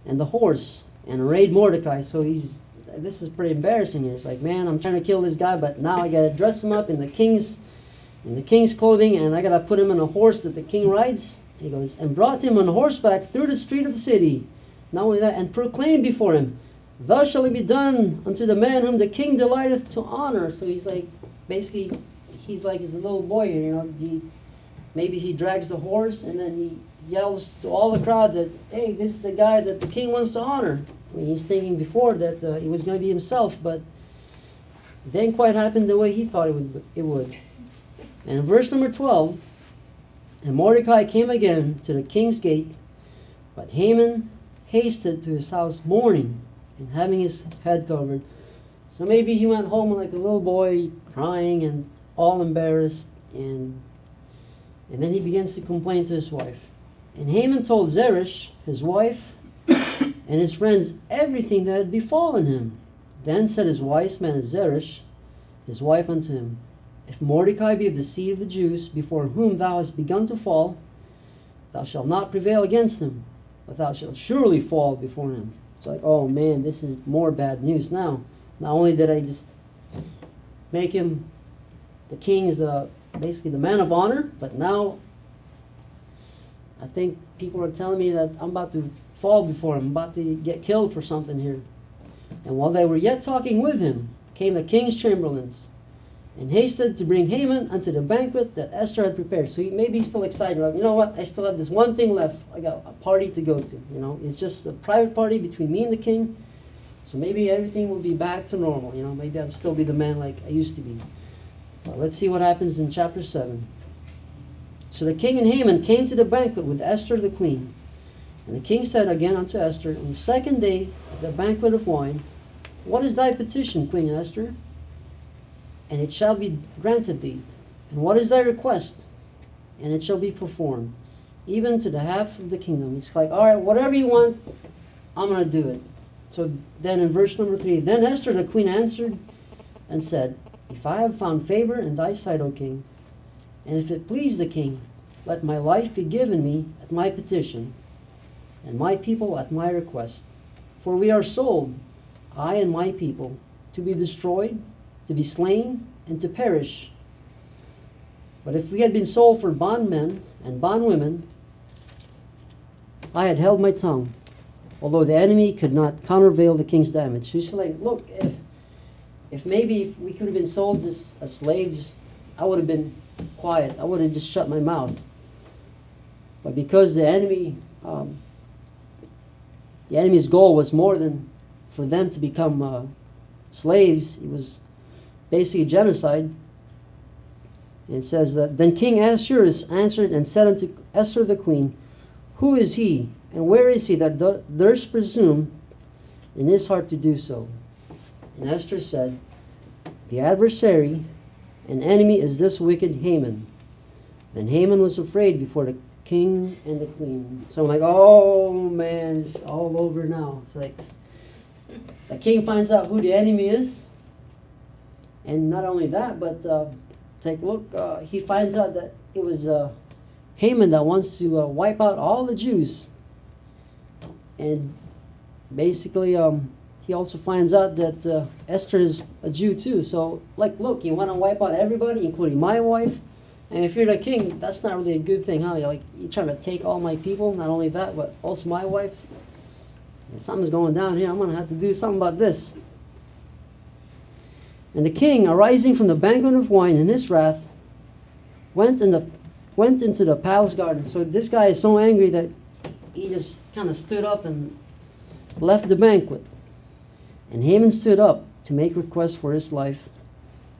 and the horse, and arrayed Mordecai. So this is pretty embarrassing here. It's like, man, I'm trying to kill this guy, but now I gotta dress him up in the king's clothing, and I gotta put him on a horse that the king rides. He goes, and brought him on horseback through the street of the city. Not only that, and proclaimed before him, thus shall it be done unto the man whom the king delighteth to honor. So he's like, basically, he's like his little boy here, you know. Maybe he drags the horse, and then he yells to all the crowd that, hey, this is the guy that the king wants to honor. I mean, he's thinking before that it was going to be himself, but it didn't quite happen the way he thought it would. And in verse number 12, and Mordecai came again to the king's gate, but Haman hasted to his house mourning and having his head covered. So maybe he went home like a little boy, crying and all embarrassed, and then he begins to complain to his wife. And Haman told Zeresh, his wife, and his friends everything that had befallen him. Then said his wise man Zeresh, his wife, unto him, if Mordecai be of the seed of the Jews, before whom thou hast begun to fall, thou shalt not prevail against him, but thou shalt surely fall before him. It's like, oh man, this is more bad news now. Not only did I just make him the king's, basically the man of honor, but now I think people are telling me that I'm about to fall before him, I'm about to get killed for something here. And while they were yet talking with him, came the king's chamberlains, and hasted to bring Haman unto the banquet that Esther had prepared. So maybe he's still excited, like, you know what, I still have this one thing left. I got a party to go to. You know, it's just a private party between me and the king. So maybe everything will be back to normal. You know, maybe I'll still be the man like I used to be. Well, let's see what happens in chapter 7. So the king and Haman came to the banquet with Esther the queen. And the king said again unto Esther, on the second day of the banquet of wine, what is thy petition, Queen Esther? And it shall be granted thee. And what is thy request? And it shall be performed, even to the half of the kingdom. It's like, all right, whatever you want, I'm going to do it. So then in verse number 3, then Esther the queen answered and said, if I have found favor in thy sight, O king, and if it please the king, let my life be given me at my petition, and my people at my request. For we are sold, I and my people, to be destroyed, to be slain, and to perish. But if we had been sold for bondmen and bondwomen, I had held my tongue, although the enemy could not countervail the king's damage. So he's like, look, if we could have been sold as slaves, I would have been quiet. I would have just shut my mouth. But because the enemy's goal was more than for them to become slaves, it was basically genocide. And it says that, then King Ahasuerus answered and said unto Esther the queen, who is he, and where is he that durst presume in his heart to do so? And Esther said, the adversary and enemy is this wicked Haman. And Haman was afraid before the king and the queen. So I'm like, oh man, it's all over now. It's like, the king finds out who the enemy is. And not only that, but take a look, he finds out that it was Haman that wants to wipe out all the Jews. And basically, he also finds out that Esther is a Jew too. So, like, look, you want to wipe out everybody, including my wife? And if you're the king, that's not really a good thing, huh? You're trying to take all my people, not only that, but also my wife. If something's going down here, I'm going to have to do something about this. And the king, arising from the banquet of wine in his wrath, went into the palace garden. So this guy is so angry that he just kind of stood up and left the banquet. And Haman stood up to make request for his life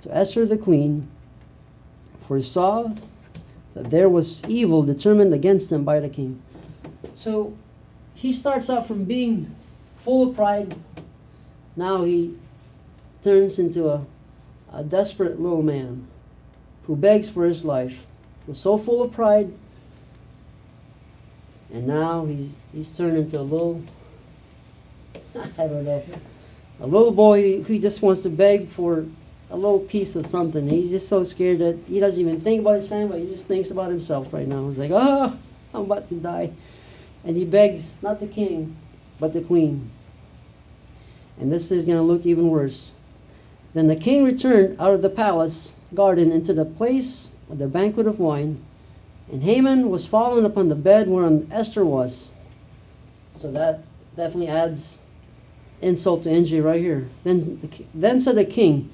to Esther the queen, for he saw that there was evil determined against him by the king. So he starts out from being full of pride. Now he turns into a desperate little man who begs for his life. He was so full of pride, and now he's turned into a little, I don't know, a little boy who just wants to beg for a little piece of something. He's just so scared that he doesn't even think about his family. He just thinks about himself right now. He's like, oh, I'm about to die. And he begs, not the king, but the queen. And this is going to look even worse. Then the king returned out of the palace garden into the place of the banquet of wine, and Haman was fallen upon the bed whereon Esther was. So that definitely adds insult to injury right here. Then said the king,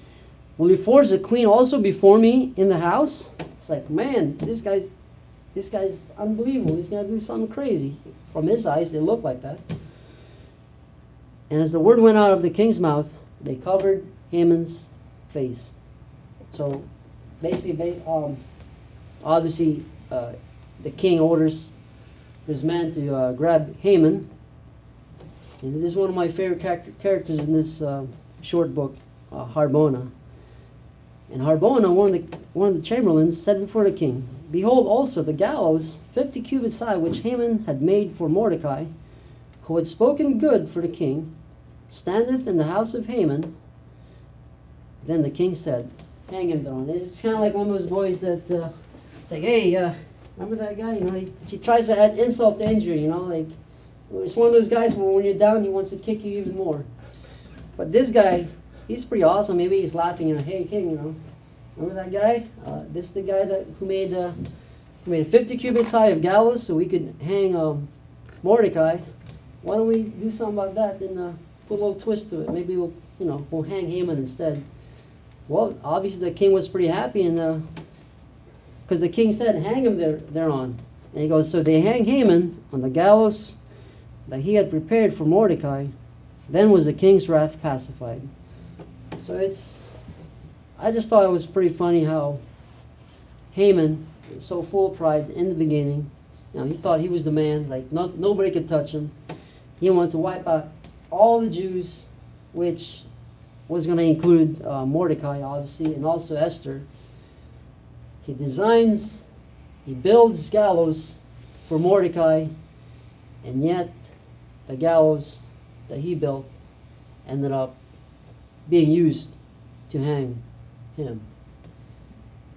will you force the queen also before me in the house? It's like, man, this guy's unbelievable. He's going to do something crazy. From his eyes, they look like that. And as the word went out of the king's mouth, they covered Haman's face. So basically, obviously, the king orders his men to grab Haman. And this is one of my favorite characters in this short book, Harbona. And Harbona, one of the chamberlains, said before the king, behold also the gallows 50 cubits high, which Haman had made for Mordecai, who had spoken good for the king, standeth in the house of Haman. Then the king said, hang him down. It's kind of like one of those boys that, it's like, hey, remember that guy? You know, he tries to add insult to injury, you know, like, it's one of those guys where when you're down, he wants to kick you even more. But this guy, he's pretty awesome. Maybe he's laughing, you know, hey, king, you know, remember that guy? This is the guy who made 50 cubits high of gallows so we could hang Mordecai. Why don't we do something about that and put a little twist to it? Maybe we'll hang Haman instead. Well, obviously the king was pretty happy, and because the king said, hang him thereon. And he goes, so they hang Haman on the gallows that he had prepared for Mordecai. Then was the king's wrath pacified. So I just thought it was pretty funny how Haman was so full of pride in the beginning. You know, he thought he was the man, like nobody could touch him. He wanted to wipe out all the Jews, which was going to include Mordecai, obviously, and also Esther. He builds gallows for Mordecai, and yet the gallows that he built ended up being used to hang him.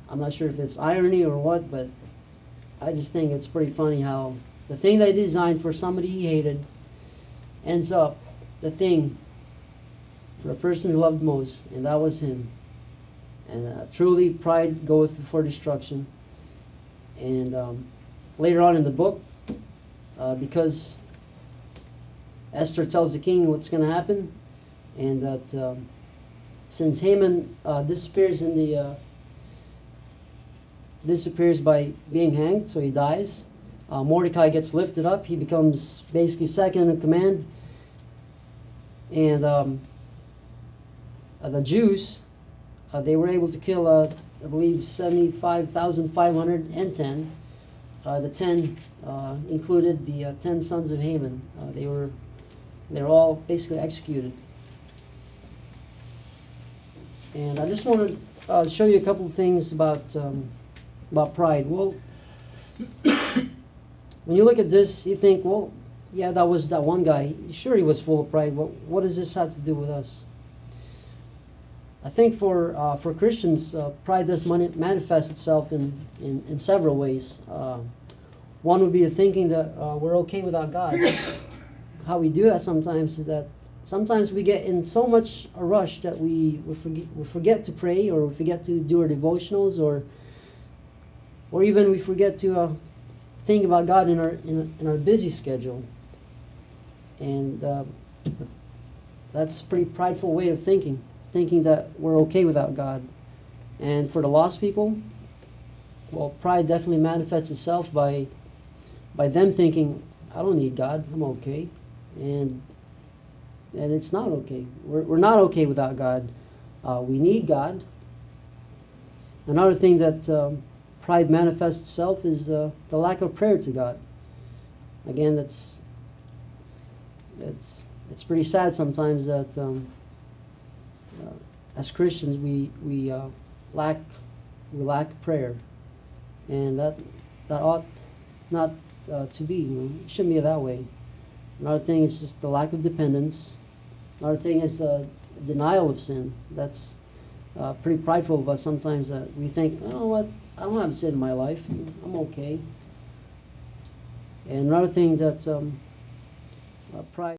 I'm not sure if it's irony or what, but I just think it's pretty funny how the thing they designed for somebody he hated ends up the thing for a person he loved most, and that was him. And truly, pride goeth before destruction. And later on in the book, because Esther tells the king what's going to happen, and that since Haman disappears by being hanged, so he dies, Mordecai gets lifted up. He becomes basically second in command, and the Jews, they were able to kill, I believe, 75,510. The 10 included the 10 sons of Haman. They're all basically executed. And I just want to show you a couple of things about pride. Well, when you look at this, you think, well, yeah, that was that one guy. Sure, he was full of pride. What does this have to do with us? I think for Christians, pride does manifest itself in several ways. One would be the thinking that we're okay without God. How we do that sometimes is that sometimes we get in so much a rush that we forget to pray, or we forget to do our devotionals, or even we forget to think about God in our busy schedule. And that's a pretty prideful way of thinking that we're okay without God. And for the lost people, well, pride definitely manifests itself by them thinking, I don't need God, I'm okay. And it's not okay. We're not okay without God. We need God. Another thing that pride manifests itself is the lack of prayer to God. Again, it's pretty sad sometimes that as Christians we lack prayer, and that ought not to be. It shouldn't be that way. Another thing is just the lack of dependence. Another thing is the denial of sin. That's pretty prideful of us sometimes, that we think, oh, what? I don't have sin in my life. I'm okay. And another thing that pride